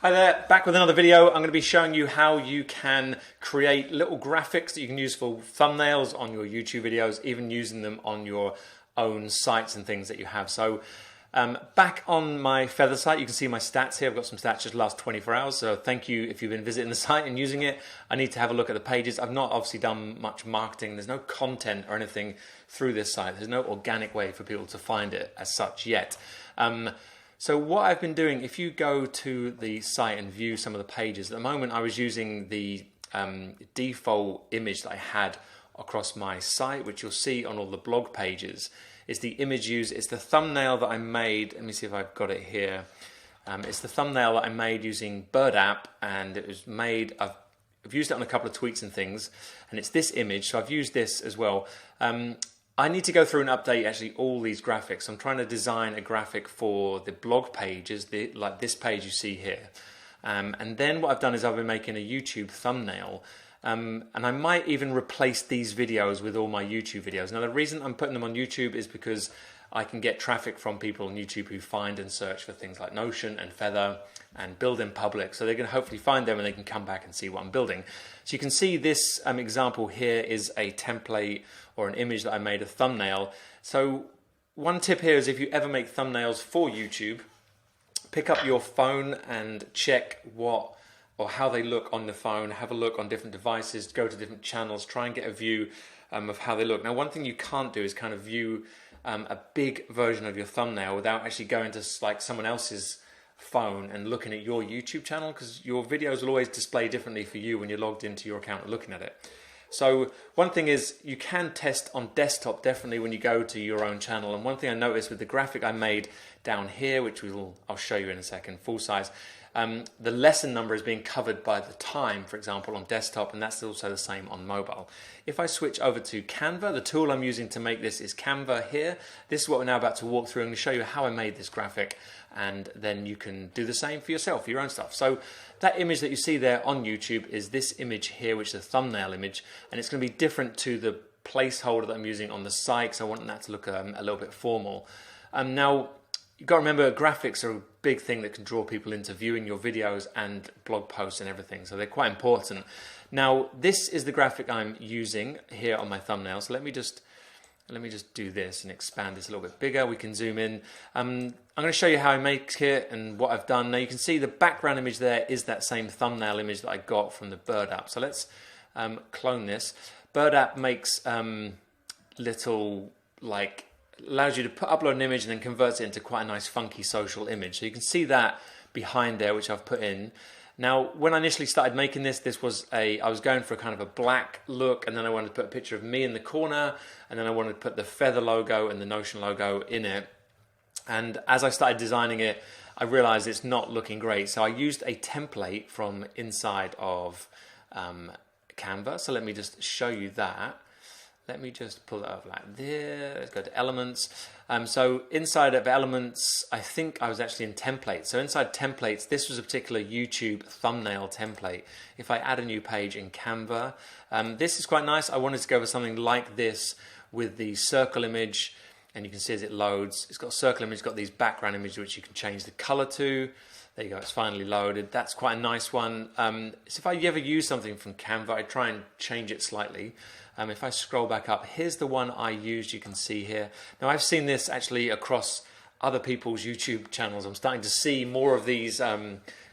Hi there, back with another video. I'm going to be showing you how you can create little graphics that you can use for thumbnails on your YouTube videos, even using them on your own sites and things that you have. So back on my Feather site, you can see my stats here. I've got some stats just the last 24 hours, so thank you if you've been visiting the site and using it. I need to have a look at the pages. I've not obviously done much marketing. There's no content or anything through this site. There's no organic way for people to find it as such yet. So what I've been doing, if you go to the site and view some of the pages, at the moment I was using the default image that I had across my site, which you'll see on all the blog pages. It's the image used, it's the thumbnail that I made. Let me see if I've got it here. It's the thumbnail that I made using Bird app, and it was made, I've used it on a couple of tweets and things, and it's this image, so I've used this as well. I need to go through and update actually all these graphics. I'm trying to design a graphic for the blog pages, like this page you see here. And then what I've done is I've been making a YouTube thumbnail. And I might even replace these videos with all my YouTube videos. Now the reason I'm putting them on YouTube is because I can get traffic from people on YouTube who find and search for things like Notion and Feather and build in public. So they can hopefully find them and they can come back and see what I'm building. So you can see this example here is a template or an image that I made, a thumbnail. So one tip here is if you ever make thumbnails for YouTube, pick up your phone and check what or how they look on the phone, have a look on different devices, go to different channels, try and get a view of how they look. Now one thing you can't do is kind of view a big version of your thumbnail without actually going to like someone else's phone and looking at your YouTube channel, because your videos will always display differently for you when you're logged into your account and looking at it. So one thing is you can test on desktop definitely when you go to your own channel. And one thing I noticed with the graphic I made down here, which I'll show you in a second, full size, the lesson number is being covered by the time, for example, on desktop, and that's also the same on mobile. If I switch over to Canva, the tool I'm using to make this is Canva here. This is what we're now about to walk through. I'm going to show you how I made this graphic, and then you can do the same for yourself, for your own stuff. So that image that you see there on YouTube is this image here, which is a thumbnail image, and it's going to be different to the placeholder that I'm using on the site, so I want that to look a little bit formal. Now, you've got to remember, graphics are a big thing that can draw people into viewing your videos and blog posts and everything, so they're quite important. Now, this is the graphic I'm using here on my thumbnail, so let me just do this and expand this a little bit bigger. We can zoom in. I'm going to show you how I make it and what I've done. Now you can see the background image there is that same thumbnail image that I got from the Bird app. So let's clone this. Bird app makes little, like, allows you to upload an image and then converts it into quite a nice funky social image. So you can see that behind there, which I've put in. Now, when I initially started making this, I was going for a kind of a black look, and then I wanted to put a picture of me in the corner, and then I wanted to put the Feather logo and the Notion logo in it. And as I started designing it, I realized it's not looking great. So I used a template from inside of Canva. So let me just show you that. Let me just pull it up like this. Let's go to Elements. So inside of Elements, I think I was actually in Templates. So inside Templates, this was a particular YouTube thumbnail template. If I add a new page in Canva, this is quite nice. I wanted to go for something like this with the circle image, and you can see as it loads, it's got a circle image, it's got these background images which you can change the color to. There you go, it's finally loaded. That's quite a nice one. So if I ever use something from Canva, I try and change it slightly. If I scroll back up, here's the one I used, you can see here. Now I've seen this actually across other people's YouTube channels. I'm starting to see more of these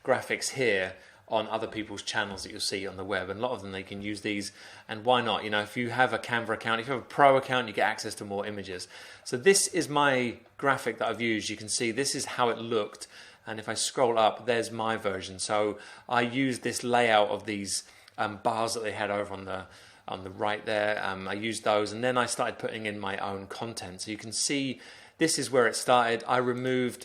graphics here on other people's channels that you'll see on the web, and a lot of them they can use these, and why not? You know, if you have a Canva account, if you have a pro account, you get access to more images. So this is my graphic that I've used. You can see this is how it looked, and if I scroll up, there's my version. So I used this layout of these bars that they had over on the right there. I used those, and then I started putting in my own content. So you can see this is where it started. I removed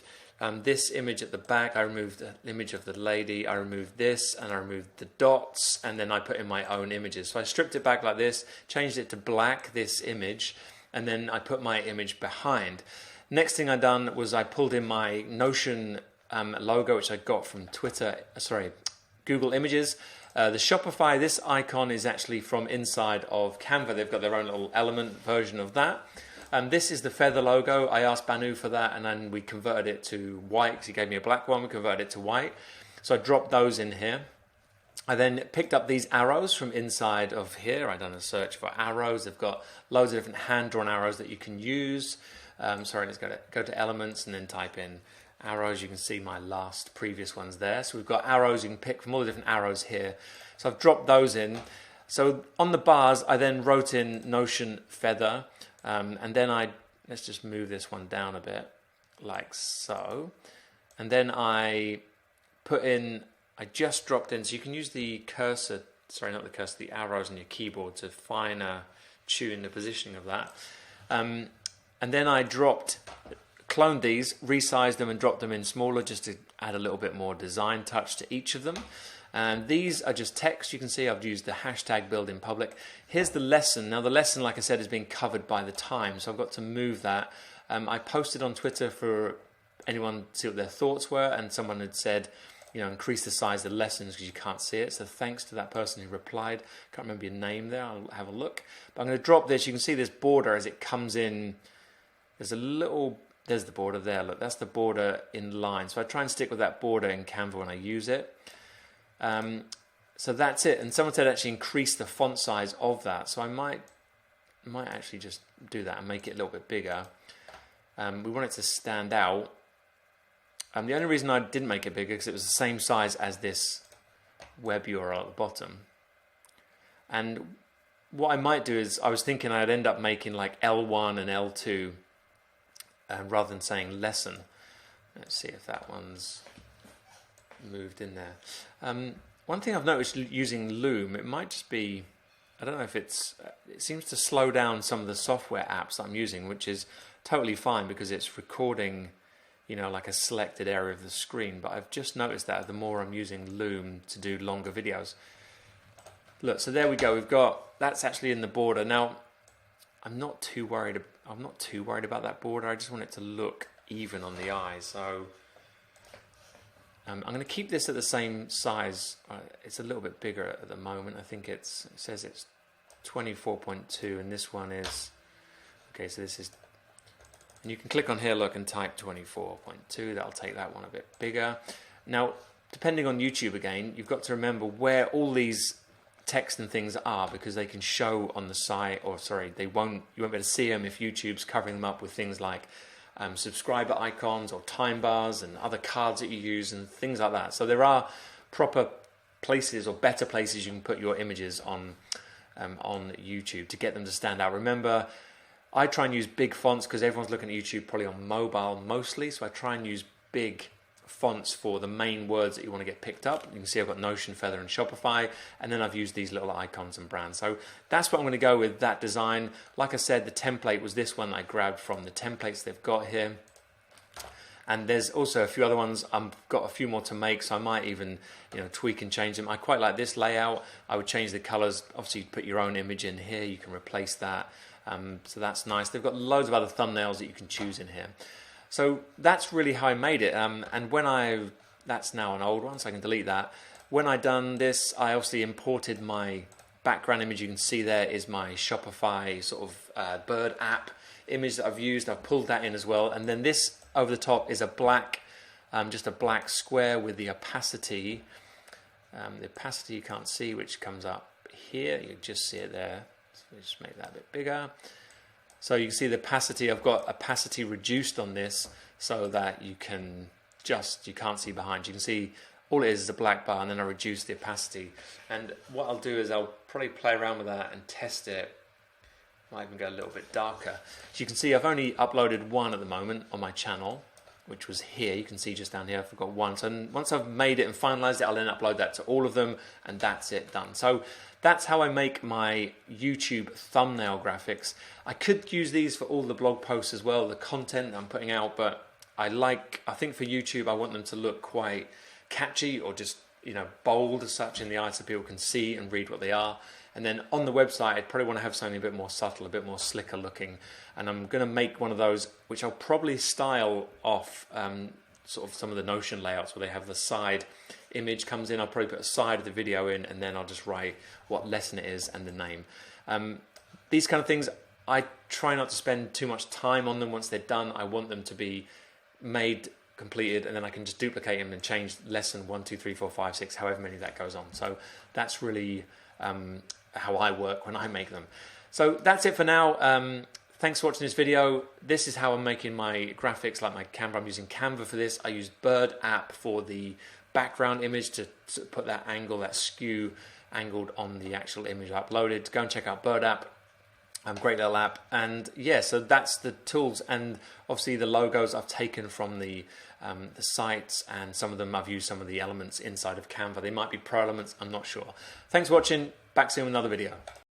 this image at the back, I removed the image of the lady, I removed this, and I removed the dots, and then I put in my own images. So I stripped it back like this, changed it to black, this image, and then I put my image behind. Next thing I done was I pulled in my Notion logo, which I got from Google Images. The Shopify, this icon is actually from inside of Canva. They've got their own little element version of that. This is the Feather logo. I asked Banu for that, and then we converted it to white because he gave me a black one. We converted it to white. So I dropped those in here. I then picked up these arrows from inside of here. I done a search for arrows. They've got loads of different hand-drawn arrows that you can use. Sorry, let's go to elements and then type in arrows. You can see my previous ones there. So we've got arrows. You can pick from all the different arrows here. So I've dropped those in. So on the bars, I then wrote in Notion feather, and then let's just move this one down a bit, like so. And then I just dropped in, so you can use the cursor, sorry, not the cursor, the arrows on your keyboard to finer tune the positioning of that. And then I cloned these, resized them and dropped them in smaller just to add a little bit more design touch to each of them. And these are just text. You can see I've used the hashtag build in public. Here's the lesson. Now the lesson, like I said, is being covered by the time, so I've got to move that. I posted on Twitter for anyone to see what their thoughts were, and someone had said, increase the size of the lessons because you can't see it. So thanks to that person who replied. Can't remember your name there. I'll have a look. But I'm going to drop this. You can see this border as it comes in. There's the border there. Look, that's the border in line. So I try and stick with that border in Canva when I use it. So that's it. And someone said actually increase the font size of that. So I might actually just do that and make it a little bit bigger. We want it to stand out. The only reason I didn't make it bigger because it was the same size as this web URL at the bottom. And what I might do is I was thinking I'd end up making like L1 and L2 rather than saying lesson. Let's see if that one's moved in there. One thing I've noticed using Loom, it might just be, I don't know if it seems to slow down some of the software apps that I'm using, which is totally fine because it's recording, like a selected area of the screen. But I've just noticed that the more I'm using Loom to do longer videos. Look, so there we go. That's actually in the border. Now, I'm not too worried about that border. I just want it to look even on the eye. So I'm going to keep this at the same size. It's a little bit bigger at the moment. I think it says it's 24.2, and this one is okay. So this is, and you can click on here, look, and type 24.2. That'll take that one a bit bigger. Now, depending on YouTube again, you've got to remember where all these text and things are because they can show on the site, or sorry, you won't be able to see them if YouTube's covering them up with things like subscriber icons or time bars and other cards that you use and things like that. So there are proper places or better places you can put your images on YouTube to get them to stand out. Remember, I try and use big fonts because everyone's looking at YouTube probably on mobile mostly, so I try and use big fonts for the main words that you want to get picked up. You can see I've got Notion, Feather and Shopify, and then I've used these little icons and brands. So that's what I'm going to go with, that design. Like I said, the template was this one I grabbed from the templates they've got here. And there's also a few other ones. I've got a few more to make, so I might even tweak and change them. I quite like this layout. I would change the colors. Obviously, you put your own image in here. You can replace that. So that's nice. They've got loads of other thumbnails that you can choose in here. So that's really how I made it. And that's now an old one, so I can delete that. When I done this, I obviously imported my background image. You can see there is my Shopify sort of bird app image that I've used. I've pulled that in as well. And then this over the top is a black, just a black square with the opacity. The opacity you can't see, which comes up here. You just see it there. So just make that a bit bigger. So you can see the opacity. I've got opacity reduced on this so that you can't see behind. You can see all it is a black bar, and then I reduce the opacity. And what I'll do is I'll probably play around with that and test it. Might even go a little bit darker. So you can see I've only uploaded one at the moment on my channel, which was here. You can see just down here I've got one. So once I've made it and finalized it, I'll then upload that to all of them, and that's it, done. So that's how I make my YouTube thumbnail graphics. I could use these for all the blog posts as well, the content I'm putting out, but I think for YouTube I want them to look quite catchy or just bold as such in the eye so people can see and read what they are. And then on the website I'd probably want to have something a bit more subtle, a bit more slicker looking, and I'm going to make one of those which I'll probably style off sort of some of the Notion layouts where they have the side image comes in. I'll probably put a side of the video in, and then I'll just write what lesson it is and the name. These kind of things, I try not to spend too much time on them once they're done. I want them to be made completed, and then I can just duplicate them and change lesson 1, 2, 3, 4, 5, 6, however many that goes on. So that's really how I work when I make them. So that's it for now. Thanks for watching this video. This is how I'm making my graphics, like my Canva. I'm using Canva for this. I use Bird app for the background image to put that angle, that skew angled on the actual image I uploaded. Go and check out Bird app. Great little app. And yeah, so that's the tools, and obviously the logos I've taken from the sites, and some of them I've used some of the elements inside of Canva. They might be pro elements, I'm not sure. Thanks for watching. Back soon with another video.